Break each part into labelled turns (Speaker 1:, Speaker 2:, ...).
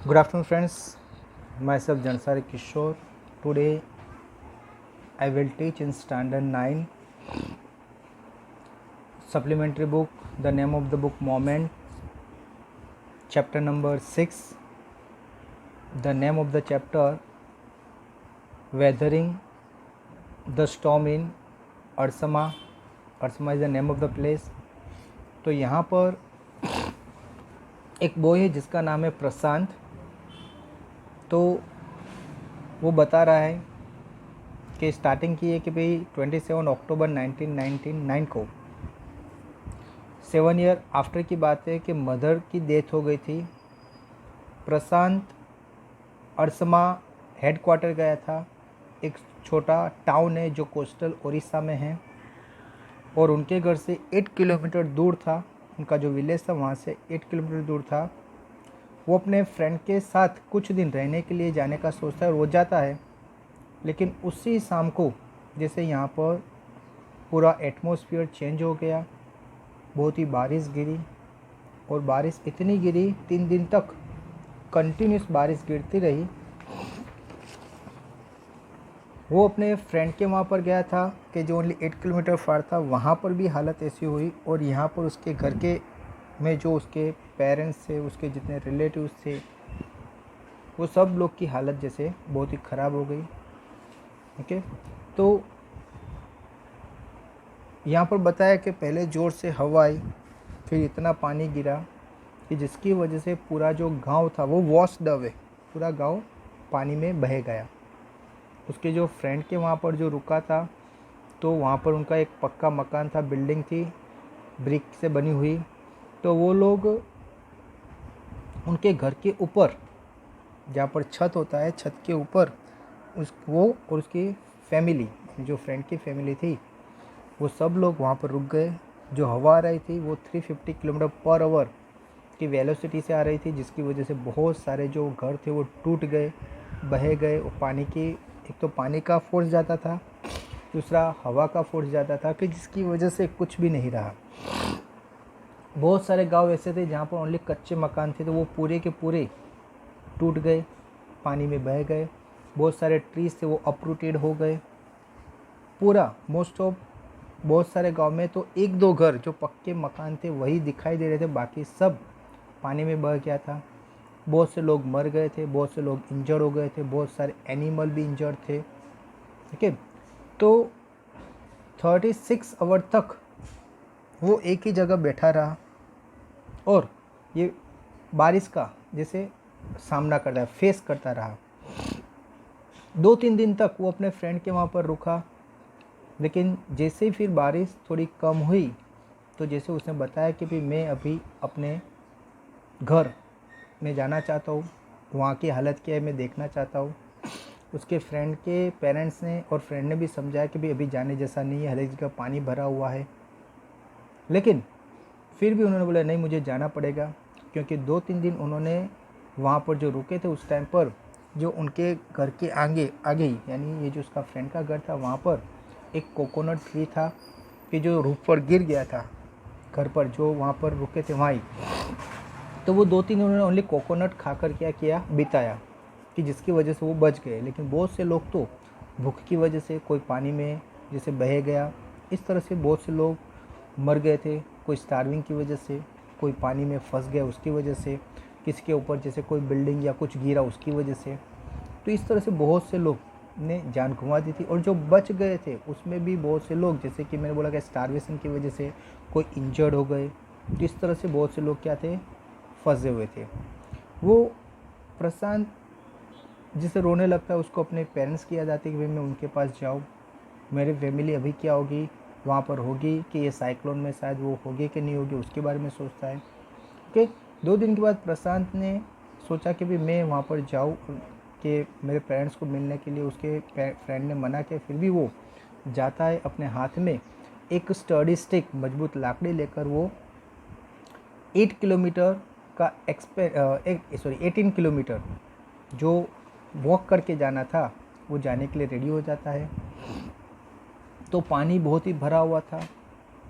Speaker 1: Good afternoon, friends. Myself Jansari Kishore. Today I will teach in Standard 9 supplementary book. The name of the book Moment. Chapter number 6. The name of the chapter Weathering the Storm in Arsama. Arsama is the name of the place. तो यहाँ पर एक boy है जिसका नाम है प्रशांत. तो वो बता रहा है कि स्टार्टिंग की है कि भाई 27 अक्टूबर 1999 को 7 ईयर आफ्टर की बात है कि मदर की डेथ हो गई थी. प्रशांत अरसमा हेडक्वार्टर गया था. एक छोटा टाउन है जो कोस्टल उड़ीसा में है और उनके घर से 8 किलोमीटर दूर था. उनका जो विलेज था वहाँ से 8 किलोमीटर दूर था. वो अपने फ्रेंड के साथ कुछ दिन रहने के लिए जाने का सोचता है और वो जाता है. लेकिन उसी शाम को जैसे यहाँ पर पूरा एटमॉस्फेयर चेंज हो गया. बहुत ही बारिश गिरी और बारिश इतनी गिरी 3 दिन तक कंटिन्यूस बारिश गिरती रही. वो अपने फ्रेंड के वहाँ पर गया था कि जो ओनली 8 किलोमीटर फार था. वहाँ पर भी हालत ऐसी हुई और यहाँ पर उसके घर के में जो उसके पेरेंट्स थे, उसके जितने रिलेटिव्स थे, वो सब लोग की हालत जैसे बहुत ही ख़राब हो गई. ओके, तो यहाँ पर बताया कि पहले ज़ोर से हवा आई, फिर इतना पानी गिरा कि जिसकी वजह से पूरा जो गांव था वो वॉश्ड अवे. पूरा गांव पानी में बह गया. उसके जो फ्रेंड के वहाँ पर जो रुका था तो वहाँ पर उनका एक पक्का मकान था, बिल्डिंग थी ब्रिक से बनी हुई. तो वो लोग उनके घर के ऊपर जहाँ पर छत होता है, छत के ऊपर वो और उसकी फैमिली, जो फ्रेंड की फैमिली थी, वो सब लोग वहाँ पर रुक गए. जो हवा आ रही थी वो 350 किलोमीटर पर आवर की वेलोसिटी से आ रही थी, जिसकी वजह से बहुत सारे जो घर थे वो टूट गए, बह गए. और पानी की, एक तो पानी का फोर्स ज़्यादा था, दूसरा हवा का फोर्स ज़्यादा था कि जिसकी वजह से कुछ भी नहीं रहा. बहुत सारे गांव ऐसे थे जहाँ पर ओनली कच्चे मकान थे, तो वो पूरे के पूरे टूट गए, पानी में बह गए. बहुत सारे ट्रीज़ थे वो अपरूटेड हो गए पूरा. मोस्ट ऑफ बहुत सारे गांव में तो 1-2 घर जो पक्के मकान थे वही दिखाई दे रहे थे, बाकी सब पानी में बह गया था. बहुत से लोग मर गए थे, बहुत से लोग इंजर्ड हो गए थे, बहुत सारे एनिमल भी इंजर्ड थे. ठीक है, तो 36 आवर तक वो एक ही जगह बैठा रहा और ये बारिश का जैसे सामना कर रहा है, फेस करता रहा. 2-3 दिन तक वो अपने फ्रेंड के वहाँ पर रुका. लेकिन जैसे ही फिर बारिश थोड़ी कम हुई तो जैसे उसने बताया कि भाई मैं अभी अपने घर में जाना चाहता हूँ, वहाँ की हालत क्या है मैं देखना चाहता हूँ. उसके फ्रेंड के पेरेंट्स ने और फ्रेंड ने भी समझाया कि भाई अभी जाने जैसा नहीं है, हर एक जगह पानी भरा हुआ है. लेकिन फिर भी उन्होंने बोला नहीं, मुझे जाना पड़ेगा. क्योंकि 2-3 दिन उन्होंने वहाँ पर जो रुके थे उस टाइम पर जो उनके घर के आगे ही, यानी ये जो उसका फ्रेंड का घर था, वहाँ पर एक कोकोनट ट्री था कि जो रूफ पर गिर गया था घर पर, जो वहाँ पर रुके थे वहाँ ही. तो वो 2-3 उन्होंने ओनली कोकोनट खाकर क्या किया, बिताया, कि जिसकी वजह से वो बच गए. लेकिन बहुत से लोग तो भूख की वजह से, कोई पानी में जैसे बह गया, इस तरह से बहुत से लोग मर गए थे. कोई स्टार्विंग की वजह से, कोई पानी में फंस गया उसकी वजह से, किसी के ऊपर जैसे कोई बिल्डिंग या कुछ गिरा उसकी वजह से. तो इस तरह से बहुत से लोग ने जान गंवा दी थी. और जो बच गए थे उसमें भी बहुत से लोग, जैसे कि मैंने बोला कि स्टारवेशन की वजह से कोई इंजर्ड हो गए. तो इस तरह से बहुत से लोग क्या थे, फंसे हुए थे. वो प्रशांत जिसे रोने लगता है, उसको अपने पेरेंट्स की याद आती है कि भाई मैं उनके पास जाऊँ, मेरी फैमिली अभी क्या होगी, वहाँ पर होगी कि ये साइक्लोन में शायद वो होगी कि नहीं होगी, उसके बारे में सोचता है. ओके, 2 दिन के बाद प्रशांत ने सोचा कि भाई मैं वहाँ पर जाऊँ कि मेरे पेरेंट्स को मिलने के लिए. उसके फ्रेंड ने मना किया, फिर भी वो जाता है. अपने हाथ में एक स्टडी स्टिक, मजबूत लाकड़ी लेकर वो 8 किलोमीटर का 18 किलोमीटर जो वॉक करके जाना था वो जाने के लिए रेडी हो जाता है. तो पानी बहुत ही भरा हुआ था.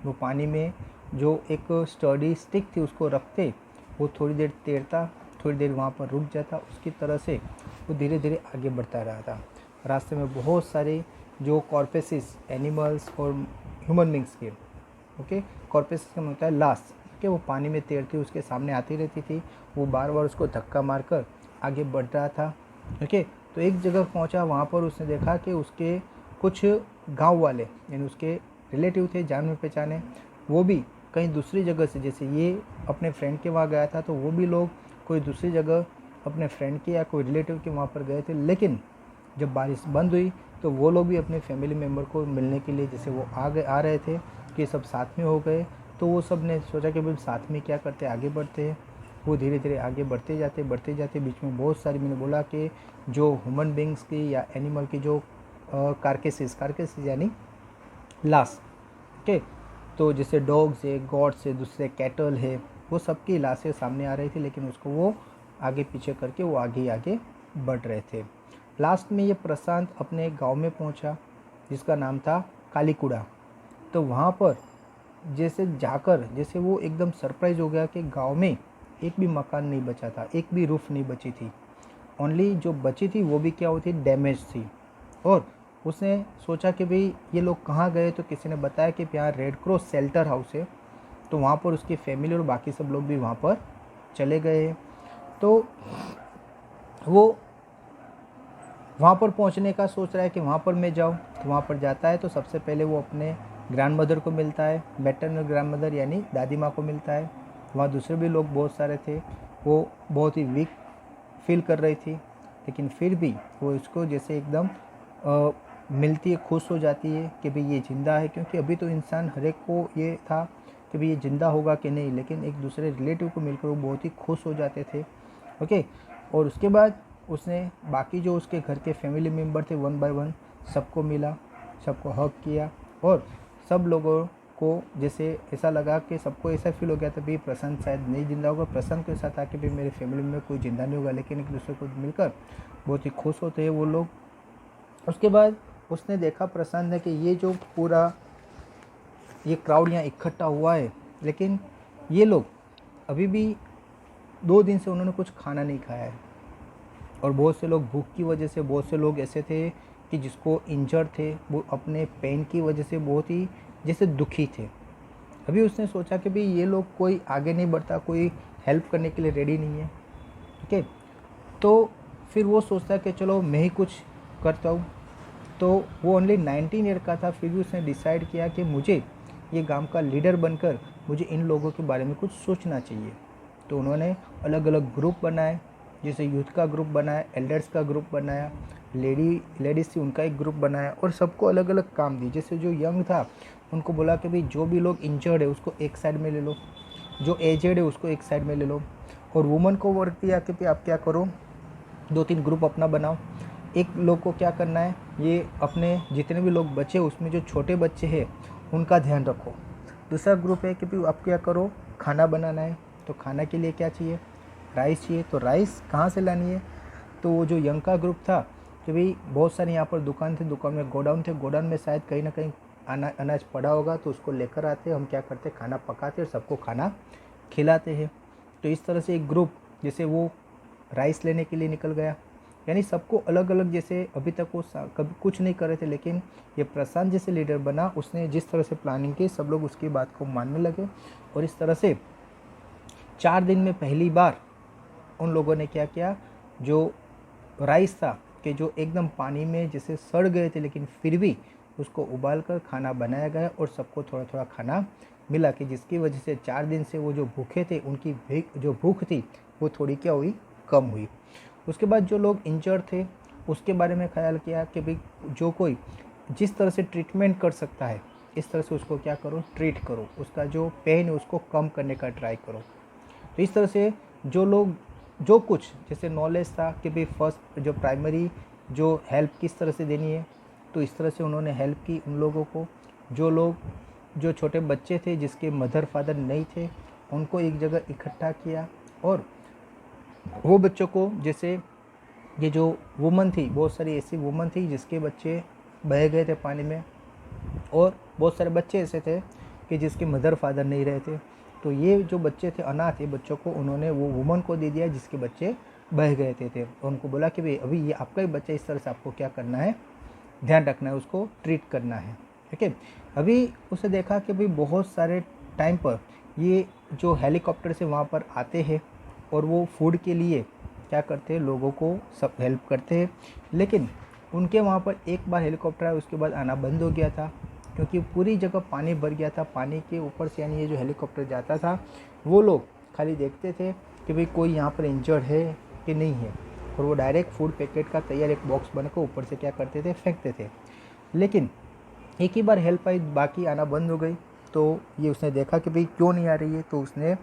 Speaker 1: वो पानी में जो एक स्टडी स्टिक थी उसको रखते वो थोड़ी देर तैरता, थोड़ी देर वहाँ पर रुक जाता, उसकी तरह से वो धीरे धीरे आगे बढ़ता रहा था। रास्ते में बहुत सारे जो कॉर्पेसिस एनिमल्स और ह्यूमन बींग्स के, ओके, कॉर्पेसिस का होता है लाश, कि वो पानी में तैरती उसके सामने आती रहती थी, वो बार बार उसको धक्का मारकर आगे बढ़ रहा था। ओके, तो एक जगह पहुंचा, वहाँ पर उसने देखा कि उसके कुछ गांव वाले यानी उसके रिलेटिव थे जान में पहचाने, वो भी कहीं दूसरी जगह से, जैसे ये अपने फ्रेंड के वहाँ गया था तो वो भी लोग कोई दूसरी जगह अपने फ्रेंड के या कोई रिलेटिव के वहाँ पर गए थे। लेकिन जब बारिश बंद हुई तो वो लोग भी अपने फैमिली मेम्बर को मिलने के लिए, जैसे वो आ रहे थे कि सब साथ में हो गए, तो वो सब ने सोचा कि भाई साथ में क्या करते, आगे बढ़ते हैं। वो धीरे धीरे आगे बढ़ते जाते बीच में बहुत सारी, मैंने बोला कि जो ह्यूमन बींग्स की या एनिमल की जो कार्केसिस यानी लाश, ओके, तो जैसे डॉग्स है, गॉड्स है, दूसरे कैटल है, वो सबकी लाशें सामने आ रही थी, लेकिन उसको वो आगे पीछे करके वो आगे बढ़ रहे थे। लास्ट में ये प्रशांत अपने गांव में पहुंचा जिसका नाम था कालीकुड़ा। तो वहाँ पर जैसे जाकर जैसे वो एकदम सरप्राइज हो गया कि गांव में एक भी मकान नहीं बचा था, एक भी रूफ नहीं बची थी, ओनली जो बची थी वो भी क्या हुई थी, डैमेज थी। और उसने सोचा कि भाई ये लोग कहाँ गए, तो किसी ने बताया कि यहाँ रेड क्रॉस शेल्टर हाउस है, तो वहाँ पर उसकी फैमिली और बाकी सब लोग भी वहाँ पर चले गए। तो वो वहाँ पर पहुँचने का सोच रहा है कि वहाँ पर मैं जाऊँ, तो वहाँ पर जाता है तो सबसे पहले वो अपने ग्रैंड मदर को मिलता है, मैटरनल ग्रैंड मदर यानी दादी माँ को मिलता है। वहाँ दूसरे भी लोग बहुत सारे थे, वो बहुत ही वीक फील कर रही थी, लेकिन फिर भी वो इसको जैसे एकदम मिलती है, खुश हो जाती है कि भाई ये ज़िंदा है, क्योंकि अभी तो इंसान हर एक को ये था कि भाई ये ज़िंदा होगा कि नहीं, लेकिन एक दूसरे रिलेटिव को मिलकर वो बहुत ही खुश हो जाते थे। ओके, और उसके बाद उसने बाकी जो उसके घर के फैमिली मेम्बर थे वन बाय वन सबको मिला, सबको हग किया, और सब लोगों को जैसे ऐसा लगा कि सबको ऐसा फील हो गया था भाई प्रशांत शायद नहीं जिंदा होगा। प्रशांत के साथ आके भी मेरे फैमिली में कोई जिंदा नहीं होगा, लेकिन एक दूसरे को मिलकर बहुत ही खुश होते हैं वो लोग। उसके बाद उसने देखा प्रशांत ने कि ये जो पूरा ये क्राउड यहाँ इकट्ठा हुआ है, लेकिन ये लोग अभी भी 2 दिन से उन्होंने कुछ खाना नहीं खाया है, और बहुत से लोग भूख की वजह से, बहुत से लोग ऐसे थे कि जिसको इंजर्ड थे, वो अपने पेन की वजह से बहुत ही जैसे दुखी थे। अभी उसने सोचा कि भाई ये लोग कोई आगे नहीं बढ़ता, कोई हेल्प करने के लिए रेडी नहीं है। ठीक है, तो फिर वो सोचता है कि चलो मैं ही कुछ करता हूँ। तो वो ओनली 19 ईयर का था, फिर भी उसने डिसाइड किया कि मुझे ये गांव का लीडर बनकर मुझे इन लोगों के बारे में कुछ सोचना चाहिए। तो उन्होंने अलग अलग ग्रुप बनाए, जैसे यूथ का ग्रुप बनाया, एल्डर्स का ग्रुप बनाया, लेडीज़ थी उनका एक ग्रुप बनाया, और सबको अलग अलग काम दी। जैसे जो यंग था उनको बोला कि भाई जो भी लोग इंजर्ड है उसको एक साइड में ले लो, जो एजेड है उसको एक साइड में ले लो, और वुमन को वर्क दिया कि भाई आप क्या करो, 2-3 ग्रुप अपना बनाओ। एक लोग को क्या करना है, ये अपने जितने भी लोग बचे उसमें जो छोटे बच्चे हैं उनका ध्यान रखो। दूसरा ग्रुप है कि भाई आप क्या करो, खाना बनाना है, तो खाना के लिए क्या चाहिए, राइस चाहिए, तो राइस कहाँ से लानी है। तो वो जो यंग का ग्रुप था कि भाई बहुत सारे यहाँ पर दुकान थे, दुकान में गोडाउन थे, गोडाउन में शायद कहीं ना कहीं अनाज पड़ा होगा, तो उसको लेकर आते, हम क्या करते, खाना पकाते और सबको खाना खिलाते हैं। तो इस तरह से एक ग्रुप जैसे वो राइस लेने के लिए निकल गया, यानी सबको अलग अलग, जैसे अभी तक वो कभी कुछ नहीं कर रहे थे, लेकिन ये प्रशांत जैसे लीडर बना, उसने जिस तरह से प्लानिंग की सब लोग उसकी बात को मानने लगे। और इस तरह से 4 दिन में पहली बार उन लोगों ने क्या किया, जो राइस था कि जो एकदम पानी में जैसे सड़ गए थे, लेकिन फिर भी उसको उबाल कर खाना बनाया गया और सबको थोड़ा थोड़ा खाना मिला, कि जिसकी वजह से 4 दिन से वो जो भूखे थे उनकी जो भूख थी वो थोड़ी क्या हुई, कम हुई। उसके बाद जो लोग इंजर्ड थे उसके बारे में ख्याल किया कि भाई जो कोई जिस तरह से ट्रीटमेंट कर सकता है इस तरह से उसको क्या करो, ट्रीट करो, उसका जो पेन है उसको कम करने का ट्राई करो। तो इस तरह से जो लोग जो कुछ जैसे नॉलेज था कि भाई फर्स्ट जो प्राइमरी जो हेल्प किस तरह से देनी है, तो इस तरह से उन्होंने हेल्प की उन लोगों को। जो लोग जो छोटे बच्चे थे जिसके मदर फादर नहीं थे उनको एक जगह इकट्ठा किया, और वो बच्चों को जैसे ये जो वुमन थी, बहुत सारी ऐसी वुमन थी जिसके बच्चे बह गए थे पानी में, और बहुत सारे बच्चे ऐसे थे कि जिसके मदर फादर नहीं रहे थे, तो ये जो बच्चे थे अनाथ, ये बच्चों को उन्होंने वो वुमन को दे दिया जिसके बच्चे बह गए थे। उनको बोला कि भाई अभी ये आपका ही बच्चा, इस तरह से आपको क्या करना है, ध्यान रखना है, उसको ट्रीट करना है। ठीक है। अभी उसे देखा कि भाई बहुत सारे टाइम पर ये जो हेलीकॉप्टर से वहाँ पर आते हैं और वो फूड के लिए क्या करते हैं, लोगों को सब हेल्प करते हैं, लेकिन उनके वहाँ पर एक बार हेलीकॉप्टर आया उसके बाद आना बंद हो गया था, क्योंकि पूरी जगह पानी भर गया था। पानी के ऊपर से यानी ये जो हेलीकॉप्टर जाता था, वो लोग खाली देखते थे कि भाई कोई यहाँ पर इंजर्ड है कि नहीं है, और वो डायरेक्ट फूड पैकेट का तैयार एक बॉक्स बनाकर ऊपर से क्या करते थे, फेंकते थे। लेकिन एक ही बार हेल्प आई, बाकी आना बंद हो गई। तो ये उसने देखा कि भाई क्यों नहीं आ रही है, तो उसने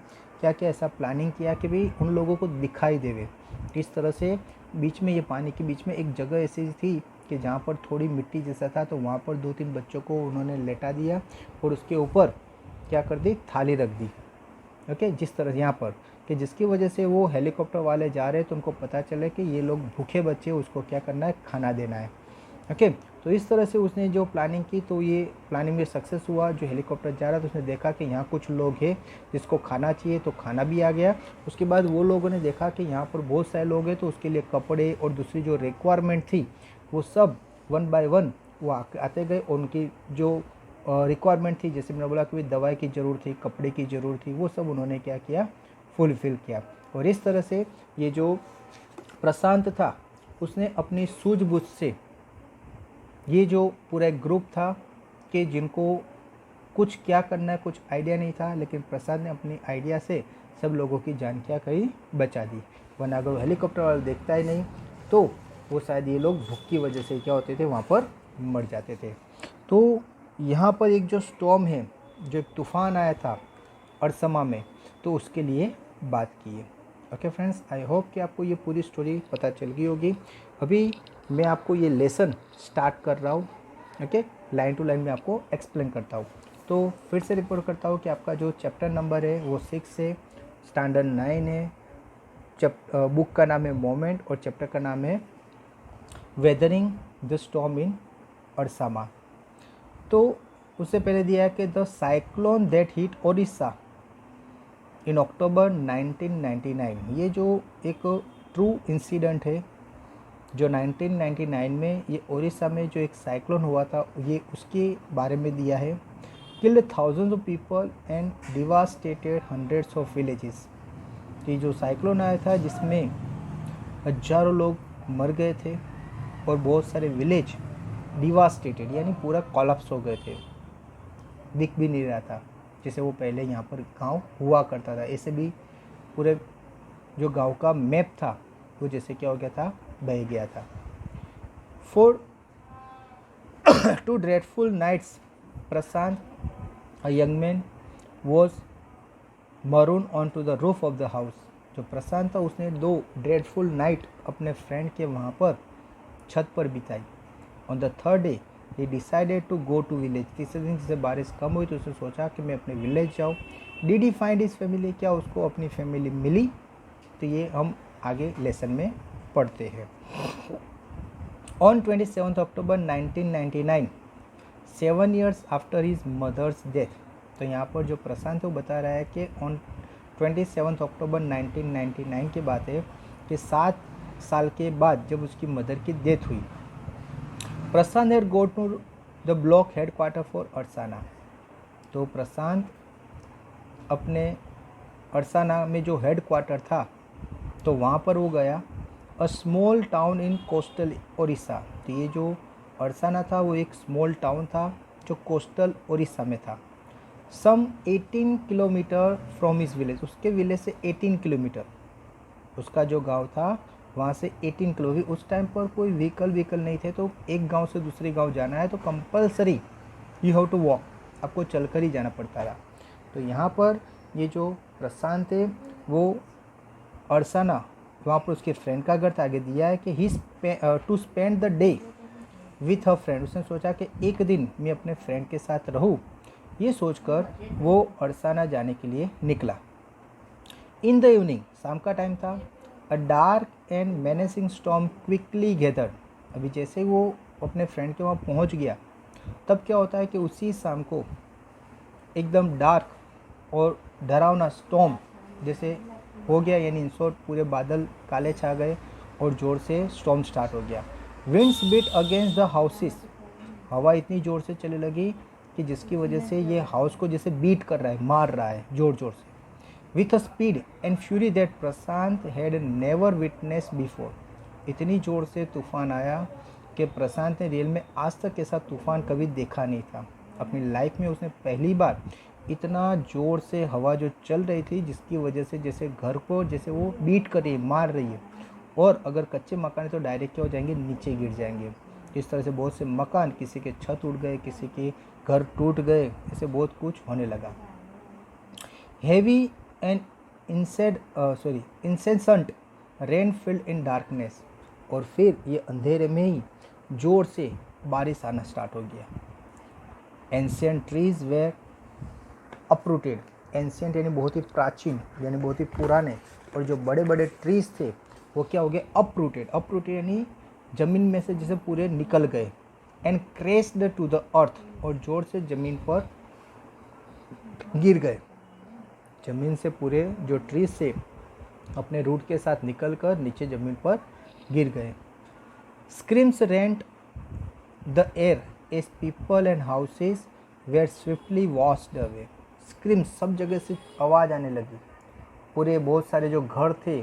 Speaker 1: क्या किया, ऐसा प्लानिंग किया कि भाई उन लोगों को दिखाई देवे। इस तरह से बीच में, ये पानी के बीच में एक जगह ऐसी थी कि जहाँ पर थोड़ी मिट्टी जैसा था, तो वहाँ पर 2-3 बच्चों को उन्होंने लेटा दिया और उसके ऊपर क्या कर दी, थाली रख दी। ओके, जिस तरह यहाँ पर कि जिसकी वजह से वो हेलीकॉप्टर वाले जा रहे हैं तो उनको पता चले कि ये लोग भूखे बच्चे, उसको क्या करना है, खाना देना है। ओके, तो इस तरह से उसने जो प्लानिंग की, तो ये प्लानिंग में सक्सेस हुआ। जो हेलीकॉप्टर जा रहा था उसने देखा कि यहाँ कुछ लोग हैं जिसको खाना चाहिए, तो खाना भी आ गया। उसके बाद वो लोगों ने देखा कि यहाँ पर बहुत सारे लोग हैं, तो उसके लिए कपड़े और दूसरी जो रिक्वायरमेंट थी वो सब 1 बाय 1 वो आते गए। और उनकी जो रिक्वायरमेंट थी, जैसे मैंने बोला कि दवाई की ज़रूरत थी, कपड़े की ज़रूरत थी, वो सब उन्होंने क्या किया, फुलफ़िल किया। और इस तरह से ये जो प्रशांत था उसने अपनी सूझबूझ से, ये जो पूरा एक ग्रुप था कि जिनको कुछ क्या करना है कुछ आइडिया नहीं था, लेकिन प्रसाद ने अपनी आइडिया से सब लोगों की जान क्या कही, बचा दी। वरना अगर हेलीकॉप्टर वाला देखता ही नहीं तो वो शायद ये लोग भूख की वजह से क्या होते थे, वहाँ पर मर जाते थे। तो यहाँ पर एक जो स्टॉर्म है, जो एक तूफ़ान आया था अरसमा में, तो उसके लिए बात की है। ओके फ्रेंड्स, आई होप कि आपको ये पूरी स्टोरी पता चल गई होगी। अभी मैं आपको ये लेसन स्टार्ट कर रहा हूँ। ओके, लाइन टू लाइन में आपको एक्सप्लेन करता हूँ। तो फिर से रिपोर्ट करता हूँ कि आपका जो चैप्टर नंबर है वो 6 है, स्टैंडर्ड 9 है। बुक का नाम है मोमेंट और चैप्टर का नाम है weathering the storm in Ersama. तो उससे पहले दिया है कि the cyclone that hit Odisha in October 1999। ये जो एक ट्रू इंसिडेंट है, जो 1999 में ये ओडिशा में जो एक साइक्लोन हुआ था, ये उसके बारे में दिया है। Killed thousands of people and devastated hundreds of villages. ये जो साइक्लोन आया था जिसमें हजारों लोग मर गए थे और बहुत सारे विलेज डिवास्टेटेड यानी पूरा कोलैप्स हो गए थे, दिख भी नहीं रहा था जैसे वो पहले यहाँ पर गांव हुआ करता था। ऐसे भी पूरे जो गांव का मैप था वो जैसे क्या हो गया था, बह गया था। For 2 dreadful nights Prashant, a young man, was marooned onto the roof of the house। जो प्रशांत था उसने 2 ड्रेडफुल नाइट अपने फ्रेंड के वहाँ पर छत पर बिताई। On the third day he decided to go to village। तीसरे दिन जैसे बारिश कम हुई तो उसने सोचा कि मैं अपने विलेज जाऊँ। Did he find his family? क्या उसको अपनी फैमिली मिली? तो ये हम आगे लेसन में पढ़ते हैं। On 27 October 1999, 7 years after his mother's death. तो यहाँ पर जो प्रशांत है वो बता रहा है कि ऑन 27 अक्टूबर 1999 की बात है कि 7 साल के बाद जब उसकी मदर की डेथ हुई, Prashant had go to the block headquarter for Ersama. तो प्रशांत अपने अरसाना में जो हेडक्वार्टर था तो वहाँ पर वो गया। A small town in coastal Odisha. तो ये जो अरसाना था वो एक स्मॉल टाउन था जो कोस्टल ओडिशा में था। सम 18 किलोमीटर फ्रॉम हिज विलेज। उसके विलेज से 18 किलोमीटर उसका जो गांव था वहाँ से 18 किलोमीटर। उस टाइम पर कोई व्हीकल नहीं थे, तो एक गांव से दूसरे गांव जाना है तो compulsory you have to walk, आपको चलकर ही जाना पड़ता था। तो यहाँ पर ये जो प्रशांत है वो अरसाना, वहाँ पर उसके फ्रेंड का घर था। आगे दिया है कि he to spend the day with her friend. उसने सोचा कि एक दिन मैं अपने फ्रेंड के साथ रहूँ, ये सोचकर वो अरसाना जाने के लिए निकला। इन द इवनिंग, शाम का टाइम था, a dark and menacing storm quickly gathered. अभी जैसे वो अपने फ्रेंड के वहाँ पहुँच गया, तब क्या होता है कि उसी शाम को एकदम डार्क और डरावना स्टॉर्म जैसे हो गया, यानी इन शॉर्ट पूरे बादल काले छा गए और ज़ोर से स्टॉर्म स्टार्ट हो गया। Winds beat against the houses, हवा इतनी ज़ोर से चलने लगी कि जिसकी वजह से ये हाउस को जैसे बीट कर रहा है, मार रहा है ज़ोर ज़ोर से। With a speed and fury that Prashant had never witness before, इतनी ज़ोर से तूफान आया कि प्रशांत ने रियल में आज तक ऐसा तूफान कभी देखा नहीं था। अपनी लाइफ में उसने पहली बार इतना ज़ोर से हवा जो चल रही थी, जिसकी वजह से जैसे घर को जैसे वो बीट कर रही है, मार रही है, और अगर कच्चे मकान है तो डायरेक्ट क्या हो जाएंगे, नीचे गिर जाएंगे। इस तरह से बहुत से मकान, किसी के छत उड़ गए, किसी के घर टूट गए, ऐसे बहुत कुछ होने लगा। Heavy and incessant rain filled in darkness, और फिर ये अंधेरे में ही जोर से बारिश आना स्टार्ट हो गया। Ancient trees were uprooted, ancient यानी बहुत ही प्राचीन, यानी बहुत ही पुराने, और जो बड़े बड़े ट्रीज थे वो क्या हो गए, अपरूटेड। अपरूटेड यानी ज़मीन में से जैसे पूरे निकल गए। एंड क्रेश्ड टू द अर्थ, और जोर से ज़मीन पर गिर गए। ज़मीन से पूरे जो ट्रीज से अपने रूट के साथ निकल कर नीचे ज़मीन पर गिर गए। Screams rent the air as people and houses were swiftly washed away, screams, सब जगह से आवाज़ आने लगी, पूरे बहुत सारे जो घर थे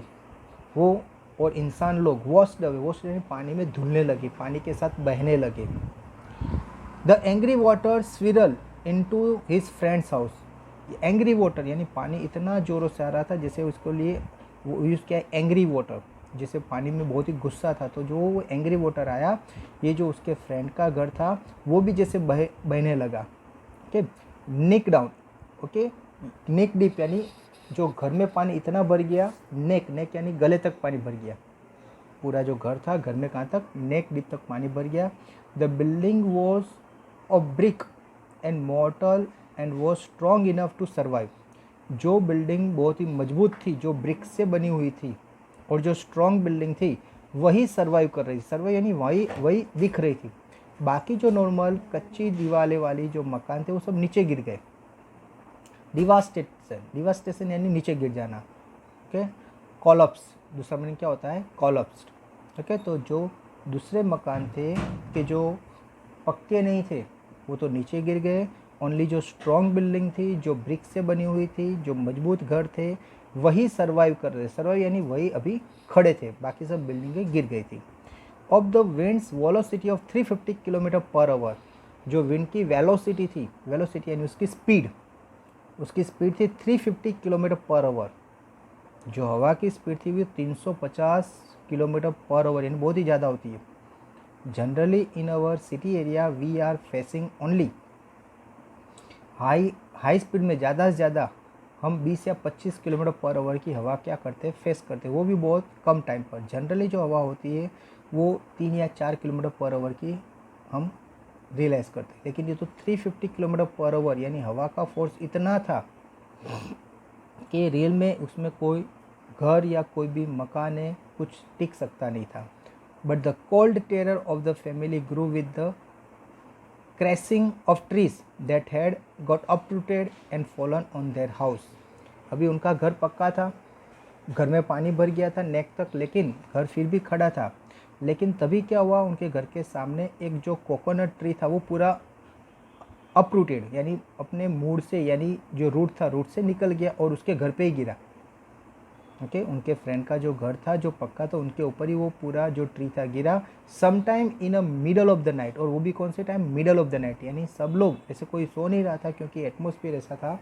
Speaker 1: वो और इंसान लोग वॉश्ड अवे, वॉश्ड यानी पानी में धुलने लगे, पानी के साथ बहने लगे। The angry water swirl into his friend's house, angry water यानी पानी इतना जोरों से आ रहा था, जैसे उसको लिए वो यूज़ किया एंग्री वाटर, जैसे पानी में बहुत ही गुस्सा था, तो जो वो एंग्री वाटर आया, ये जो उसके फ्रेंड का घर था वो भी जैसे बहने लगा। ओके, नेक डाउन, ओके, नेक डीप यानी जो घर में पानी इतना भर गया, नेक यानी गले तक पानी भर गया, पूरा जो घर था, घर में कहाँ तक, नेक डीप तक पानी भर गया। The building was of brick and mortar and was strong enough to survive, जो बिल्डिंग बहुत ही मजबूत थी, जो ब्रिक से बनी हुई थी, और जो स्ट्रॉन्ग बिल्डिंग थी वही सर्वाइव कर रही थी। सर्वाइव यानी वही दिख रही थी, बाकी जो नॉर्मल कच्ची दीवारें वाली जो मकान थे वो सब नीचे गिर गए। डिवास्टेशन यानी नीचे गिर जाना। ओके, कॉलप्स, दूसरा मीनिंग क्या होता है, कॉलप्स्ड। ओके, तो जो दूसरे मकान थे कि जो पक्के नहीं थे वो तो नीचे गिर गए, ओनली जो स्ट्रॉन्ग बिल्डिंग थी, जो ब्रिक से बनी हुई थी, जो मजबूत घर थे, वही सर्वाइव कर रहे। सर्वाइव यानी वही अभी खड़े थे, बाकी सब बिल्डिंगें गिर गई थी। Of the winds velocity of 350 kilometre per hour, जो विंड की वेलोसिटी थी, वेलोसिटी यानी उसकी स्पीड थी 350 किलोमीटर पर आवर। जो हवा की स्पीड थी वो 350 किलोमीटर पर आवर, यानी बहुत ही ज़्यादा होती है। Generally in our city area we are facing only high speed में ज़्यादा से ज़्यादा हम 20 या 25 किलोमीटर पर आवर की हवा क्या करते हैं, फेस करते हैं, वो भी बहुत कम टाइम पर। जनरली जो हवा होती है वो 3 या 4 किलोमीटर पर आवर की हम रियलाइज़ करते हैं, लेकिन ये तो 350 किलोमीटर पर आवर, यानी हवा का फोर्स इतना था कि रियल में उसमें कोई घर या कोई भी मकान है कुछ टिक सकता नहीं था। But the cold terror of the family grew with the crashing of trees that had got uprooted and fallen on their house। अभी उनका घर पक्का था, घर में पानी भर गया था नेक तक, लेकिन घर फिर भी खड़ा था। लेकिन तभी क्या हुआ, उनके घर के सामने एक जो कोकोनट ट्री था वो पूरा अपरूटेड यानी अपने मूड से, यानी जो रूट था रूट से निकल गया और उसके घर पे ही गिरा। ओके, उनके फ्रेंड का जो घर था जो पक्का था उनके ऊपर ही वो पूरा जो ट्री था गिरा। Some time in a middle of the night, और वो भी कौन से time, middle of the night, यानी सब लोग ऐसे कोई सो नहीं रहा था क्योंकि एटमॉस्फेयर ऐसा था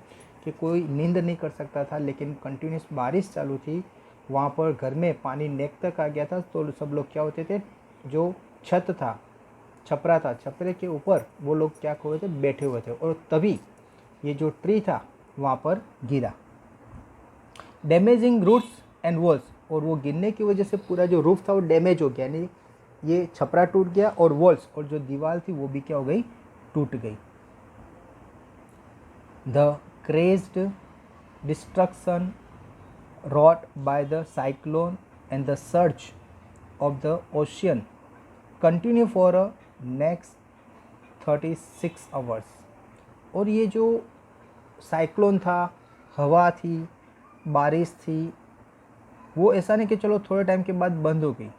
Speaker 1: कि कोई नींद नहीं कर सकता था, लेकिन कंटिन्यूस बारिश चालू थी, वहाँ पर घर में पानी नेक तक आ गया था, तो सब लोग क्या होते थे, जो छत था, छपरा था, छपरे के ऊपर वो लोग क्या हुए थे, बैठे हुए थे, और तभी ये जो ट्री था वहाँ पर गिरा। डैमेजिंग रूट्स एंड वॉल्स, और वो गिरने की वजह से पूरा जो रूफ था वो डैमेज हो गया, यानी ये छपरा टूट गया, और वॉल्स और जो दीवार थी वो भी क्या हो गई, टूट गई। The crazed destruction wrought by the cyclone and the surge of the ocean continue for a next 36 hours। और ये जो साइक्लोन था, हवा थी, बारिश थी, वो ऐसा नहीं कि चलो थोड़े टाइम के बाद बंद हो गई,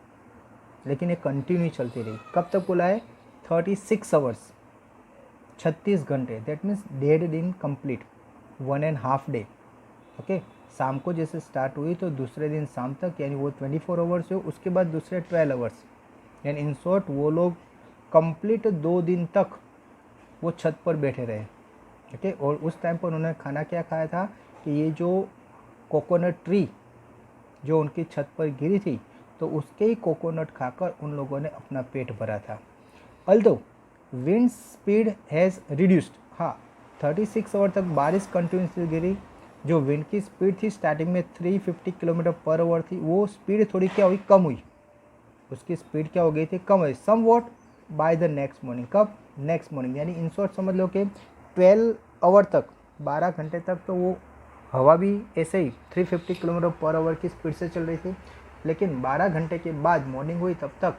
Speaker 1: लेकिन ये कंटिन्यू चलती रही। कब तक बोला है? 36 आवर्स, 36 घंटे, दैट मीन्स डेढ़ दिन कंप्लीट, 1.5 डे। ओके, शाम को जैसे स्टार्ट हुई तो दूसरे दिन शाम तक, यानी वो 24 आवर्स हो, उसके बाद दूसरे 12 आवर्स, यानी इन शॉर्ट वो लोग कंप्लीट 2 दिन तक वो छत पर बैठे रहे। ओके, और उस टाइम पर उन्होंने खाना क्या खाया था कि ये जो कोकोनट ट्री जो उनकी छत पर गिरी थी, तो उसके ही कोकोनट खाकर उन लोगों ने अपना पेट भरा था। Although wind speed has reduced, हाँ 36 आवर तक बारिश कंटिन्यूसली गिरी। जो विंड की स्पीड थी स्टार्टिंग में 350 किलोमीटर पर आवर थी, वो स्पीड थोड़ी क्या हुई, कम हुई, उसकी स्पीड क्या हो गई थी, कम हुई somewhat by the next morning. कब? नेक्स्ट मॉर्निंग, यानी इन शॉर्ट समझ लो कि 12 आवर तक, 12 घंटे तक तो वो हवा भी ऐसे ही 350 किलोमीटर पर आवर की स्पीड से चल रही थी। लेकिन 12 घंटे के बाद मॉर्निंग हुई, तब तक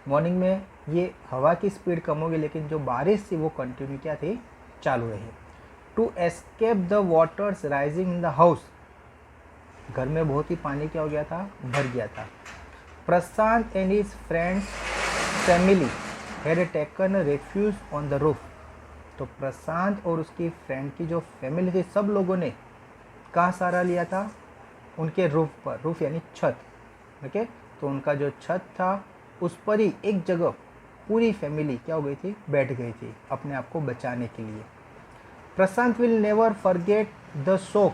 Speaker 1: मॉर्निंग में ये हवा की स्पीड कम होगी, लेकिन जो बारिश थी वो कंटिन्यू क्या थी, चालू रही। To escape the waters rising in the house, घर में बहुत ही पानी क्या हो गया था, भर गया था। Prashant and his friend's family had taken refuge on the roof, तो प्रशांत और उसकी फ्रेंड की जो फैमिली थी, सब लोगों ने कहाँ सहारा लिया था, उनके रूफ पर, रूफ यानी छत। ओके, तो उनका जो छत था उस पर ही एक जगह पूरी फैमिली क्या हो गई थी, बैठ गई थी अपने आप को बचाने के लिए। Prashant will never forget the shock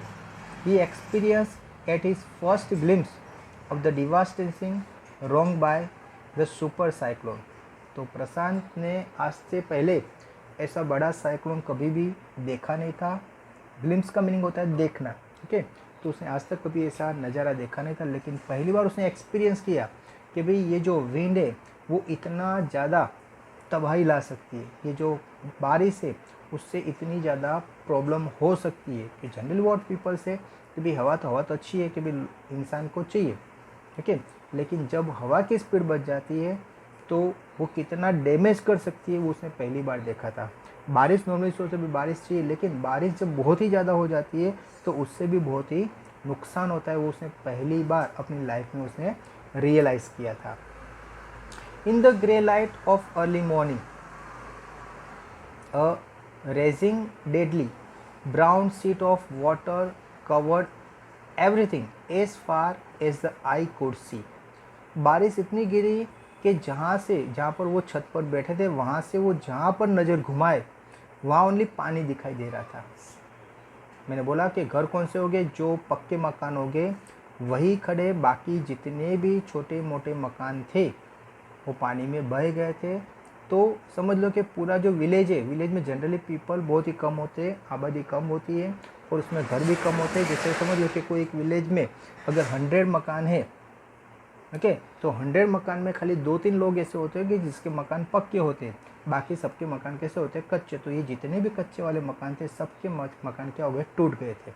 Speaker 1: he experience at his first glimpse of the devastating wrong by the super cyclone. तो प्रशांत ने आज से पहले ऐसा बड़ा साइक्लोन कभी भी देखा नहीं था। ग्लिम्स का मीनिंग होता है देखना, ठीक है, तो उसने आज तक कभी ऐसा नज़ारा देखा नहीं था, लेकिन पहली बार उसने एक्सपीरियंस किया कि भाई ये जो विंड है वो इतना ज़्यादा तबाही ला सकती है, ये जो बारिश है उससे इतनी ज़्यादा प्रॉब्लम हो सकती है। कि जनरल वॉट पीपल से कि भाई हवा तो अच्छी है कि भाई इंसान को चाहिए, ठीक है, लेकिन जब हवा की स्पीड बढ़ जाती है तो वो कितना डैमेज कर सकती है वो उसने पहली बार देखा था। बारिश नॉर्मली सोचते भी बारिश चाहिए, लेकिन बारिश जब बहुत ही ज़्यादा हो जाती है तो उससे भी बहुत ही नुकसान होता है, वो उसने पहली बार अपनी लाइफ में उसने रियलाइज़ किया था। In the grey light of early morning a raging deadly brown sheet of water covered everything as far as the eye could see. बारिश इतनी गिरी कि जहाँ पर वो छत पर बैठे थे वहाँ से वो जहाँ पर नज़र घुमाए वहाँ ओनली पानी दिखाई दे रहा था। मैंने बोला कि घर कौन से हो गए, जो पक्के मकान हो गए वही खड़े, बाकी जितने भी छोटे मोटे मकान थे वो पानी में बह गए थे। तो समझ लो कि पूरा जो विलेज है, विलेज में जनरली पीपल बहुत ही कम होते हैं, आबादी कम होती है और उसमें घर भी कम होते हैं। जैसे समझ लो कि कोई एक विलेज में अगर 100 मकान है, ओके, तो 100 मकान में खाली 2-3 लोग ऐसे होते हैं कि जिसके मकान पक्के होते हैं, बाकी सबके मकान कैसे होते हैं, कच्चे। तो ये जितने भी कच्चे वाले मकान थे सबके मकान क्या हो गए, टूट गए थे।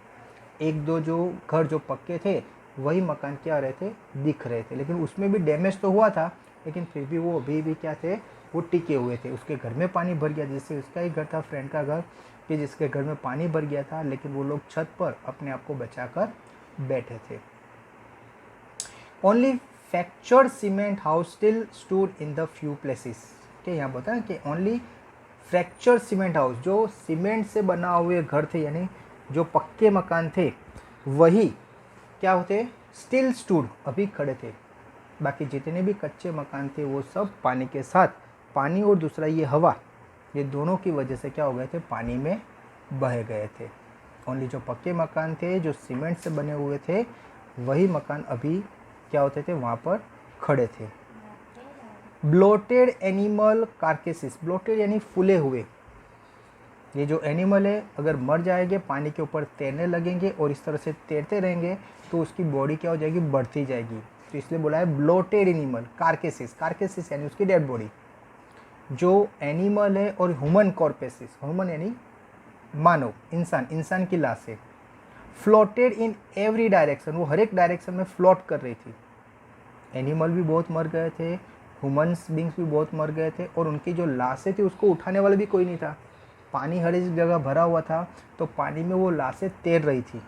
Speaker 1: एक दो जो घर जो पक्के थे वही मकान क्या रहे थे, दिख रहे थे, लेकिन उसमें भी डैमेज तो हुआ था, लेकिन फिर भी वो अभी भी क्या थे, वो टिके हुए थे। उसके घर में पानी भर गया, जैसे उसका ही घर था, फ्रेंड का घर, कि जिसके घर में पानी भर गया था, लेकिन वो लोग छत पर अपने आप को बचाकर बैठे थे। Only fractured cement house still stood in the few places. के यहाँ बताया कि ओनली फ्रैक्चर्ड सीमेंट हाउस, जो सीमेंट से बना हुए घर थे, यानी जो पक्के मकान थे वही क्या होते, स्टिल स्टूड, अभी खड़े थे। बाकी जितने भी कच्चे मकान थे वो सब पानी के साथ, पानी और दूसरा ये हवा, ये दोनों की वजह से क्या हो गए थे, पानी में बह गए थे। ओनली जो पक्के मकान थे, जो सीमेंट से बने हुए थे, वही मकान अभी क्या होते थे, वहाँ पर खड़े थे। ब्लोटेड एनिमल कार्केसिस, ब्लोटेड यानी फूले हुए, ये जो एनिमल है अगर मर जाएंगे, पानी के ऊपर तैरने लगेंगे और इस तरह से तैरते रहेंगे तो उसकी बॉडी क्या हो जाएगी, बढ़ती जाएगी। तो इसलिए बोला है ब्लोटेड एनिमल कार्केसिस, कार्केसिस यानी उसकी डेड बॉडी। जो एनिमल है और ह्यूमन कॉर्पेसिस, ह्यूमन यानी मानव, इंसान, इंसान की लाश है। फ्लोटेड इन एवरी डायरेक्शन, वो हर एक डायरेक्शन में फ्लोट कर रही थी। एनिमल भी बहुत मर गए थे, ह्यूमन्स बींग्स भी बहुत मर गए थे, और उनकी जो लाशें थी उसको उठाने वाला भी कोई नहीं था। पानी हर एक जगह भरा हुआ था, तो पानी में वो लाशें तैर रही थी,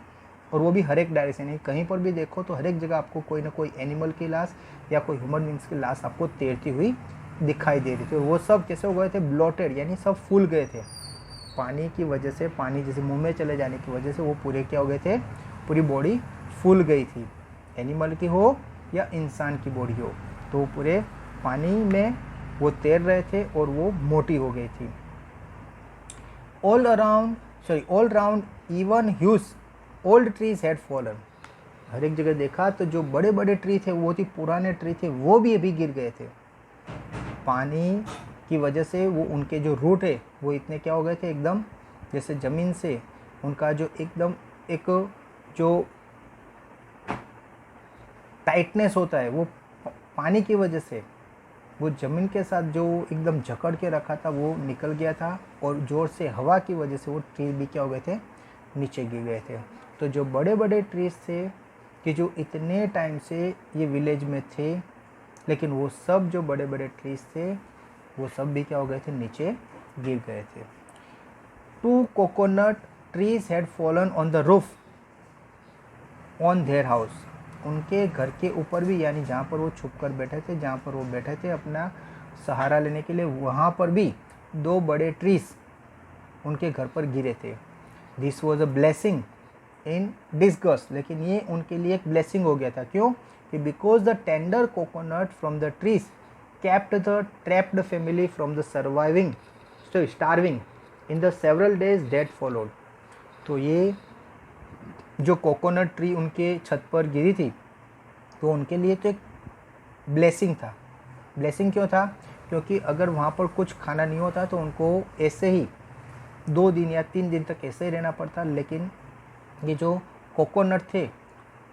Speaker 1: और वो भी हर एक डायरेक्शन है। कहीं पर भी देखो तो हर एक जगह आपको कोई ना कोई एनिमल की लाश या कोई ह्यूमन बींग्स की लाश आपको तैरती हुई दिखाई दे रही थी। और वो सब कैसे हो गए थे, ब्लॉटेड, यानी सब फूल गए थे पानी की वजह से। पानी जैसे मुंह में चले जाने की वजह से वो पूरे क्या हो गए थे, पूरी बॉडी फूल गई थी, एनिमल की हो या इंसान की बॉडी हो, तो वो पूरे पानी में वो तैर रहे थे और वो मोटी हो गई थी। All round even huge old trees had fallen. हर एक जगह देखा तो जो बड़े बड़े ट्री थे, वो थी पुराने ट्री थे, वो भी अभी गिर गए थे। पानी की वजह से वो उनके जो रूट है वो इतने क्या हो गए थे, एकदम जैसे ज़मीन से उनका जो एकदम एक जो टाइटनेस होता है, वो पानी की वजह से वो ज़मीन के साथ जो एकदम जकड़ के रखा था वो निकल गया था, और ज़ोर से हवा की वजह से वो ट्री भी क्या हो गए थे, नीचे गिर गए थे। तो जो बड़े बड़े ट्रीज थे कि जो इतने टाइम से ये विलेज में थे, लेकिन वो सब जो बड़े बड़े ट्रीज थे वो सब भी क्या हो गए थे, नीचे गिर गए थे। 2 coconut trees had fallen on the roof on their house. उनके घर के ऊपर भी, यानी जहाँ पर वो छुप कर बैठे थे, जहाँ पर वो बैठे थे अपना सहारा लेने के लिए, वहाँ पर भी 2 बड़े ट्रीज उनके घर पर गिरे थे। This was a blessing in disgust, लेकिन ये उनके लिए एक ब्लेसिंग हो गया था। क्यों? कि because the tender coconut from the trees kept the trapped family from the starving in the several days that followed। तो ये जो कोकोनट ट्री उनके छत पर गिरी थी, तो उनके लिए तो एक ब्लेसिंग था। ब्लेसिंग क्यों था? क्योंकि अगर वहाँ पर कुछ खाना नहीं होता तो उनको ऐसे ही 2 दिन या 3 दिन तक ऐसे ही रहना पड़ता। लेकिन ये जो कोकोनट थे,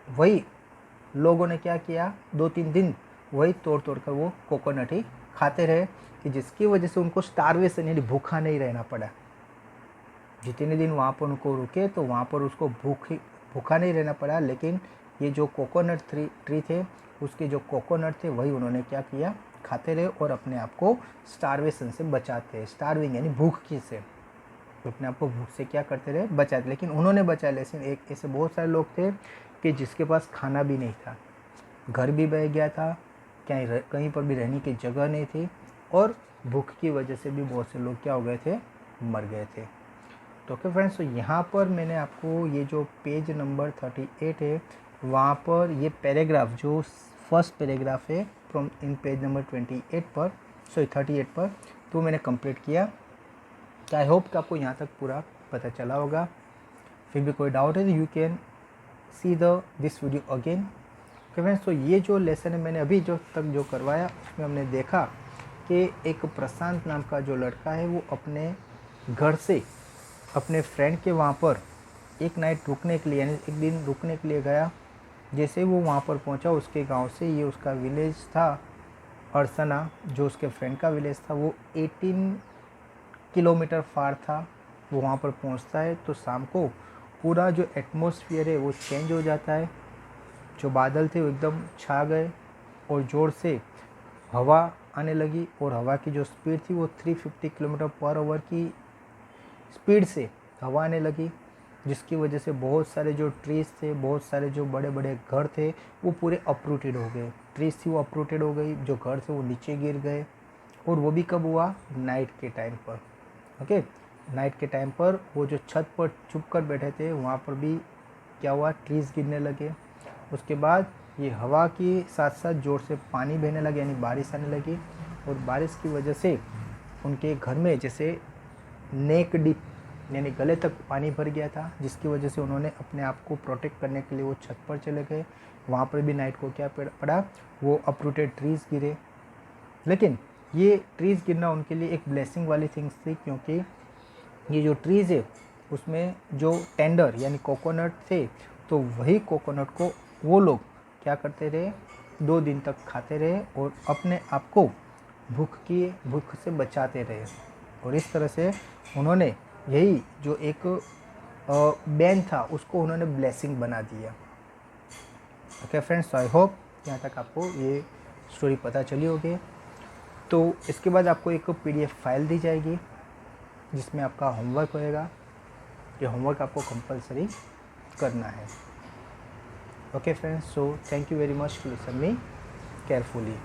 Speaker 1: वही लोगों ने क्या किया, 2-3 दिन वही तोड़ तोड़ कर वो कोकोनट ही खाते रहे, कि जिसकी वजह से उनको स्टारवेशन यानी भूखा नहीं रहना पड़ा। जितने दिन वहाँ पर उनको रुके तो वहाँ पर उसको भूखा नहीं रहना पड़ा। लेकिन ये जो कोकोनट ट्री थे, उसके जो कोकोनट थे वही उन्होंने क्या किया, खाते रहे और अपने आप को स्टारवेशन से बचाते। स्टारविंग यानी भूख की से, तो अपने आप को भूख से क्या करते रहे, बचाते। लेकिन उन्होंने बचा। लेकिन एक ऐसे बहुत सारे लोग थे कि जिसके पास खाना भी नहीं था, घर भी बह गया था, कहीं पर भी रहने की जगह नहीं थी, और भूख की वजह से भी बहुत से लोग क्या हो गए थे, मर गए थे। तो ओके फ्रेंड्स, तो यहाँ पर मैंने आपको ये जो पेज नंबर 38 है, वहाँ पर ये पैराग्राफ जो फर्स्ट पैराग्राफ है फ्रॉम इन पेज नंबर 38 पर, तो मैंने कंप्लीट किया। आई होप कि आपको यहाँ तक पूरा पता चला होगा। फिर भी कोई डाउट है तो you can see this video again. Okay friends, तो ये जो लेसन है मैंने अभी जो तक जो करवाया, उसमें हमने देखा कि एक प्रशांत नाम का जो लड़का है, वो अपने घर से अपने फ्रेंड के वहाँ पर एक नाइट रुकने के लिए, यानी एक दिन रुकने के लिए गया। जैसे वो वहाँ पर पहुँचा, उसके गांव से, ये उसका विलेज था अरसना, जो उसके फ्रेंड का विलेज था, वो 18 किलोमीटर फार था। वो वहाँ पर पहुँचता है तो शाम को पूरा जो एटमॉस्फेयर है वो चेंज हो जाता है। जो बादल थे वो एकदम छा गए, और ज़ोर से हवा आने लगी, और हवा की जो स्पीड थी वो 350 किलोमीटर पर आवर की स्पीड से हवा आने लगी, जिसकी वजह से बहुत सारे जो ट्रीज़ थे, बहुत सारे जो बड़े बड़े घर थे, वो पूरे अपरूटेड हो गए। ट्रीज़ थी वो अपरूटेड हो गई, जो घर थे वो नीचे गिर गए। और वो भी कब हुआ? नाइट के टाइम पर। ओके, नाइट के टाइम पर वो जो छत पर छुप कर बैठे थे, वहाँ पर भी क्या हुआ, ट्रीज़ गिरने लगे। उसके बाद ये हवा के साथ साथ ज़ोर से पानी बहने लगे, यानी बारिश आने लगी। और बारिश की वजह से उनके घर में जैसे नेक डीप, यानी गले तक पानी भर गया था, जिसकी वजह से उन्होंने अपने आप को प्रोटेक्ट करने के लिए वो छत पर चले गए। वहाँ पर भी नाइट को क्या पड़ा, वो अपरूटेड ट्रीज़ गिरे। लेकिन ये ट्रीज़ गिरना उनके लिए एक ब्लेसिंग वाली थिंग्स थी, क्योंकि ये जो ट्रीज़ है उसमें जो टेंडर यानी कोकोनट थे, तो वही कोकोनट को वो लोग क्या करते रहे, 2 दिन तक खाते रहे और अपने आप को भूख से बचाते रहे। और इस तरह से उन्होंने यही जो एक बैन था उसको उन्होंने ब्लेसिंग बना दिया। ओके फ्रेंड्स, आई होप यहाँ तक आपको ये स्टोरी पता चली होगी। तो इसके बाद आपको एक PDF फाइल दी जाएगी, जिसमें आपका होमवर्क होएगा। ये होमवर्क आपको कंपलसरी करना है। Okay friends, so thank you very much to listen me carefully.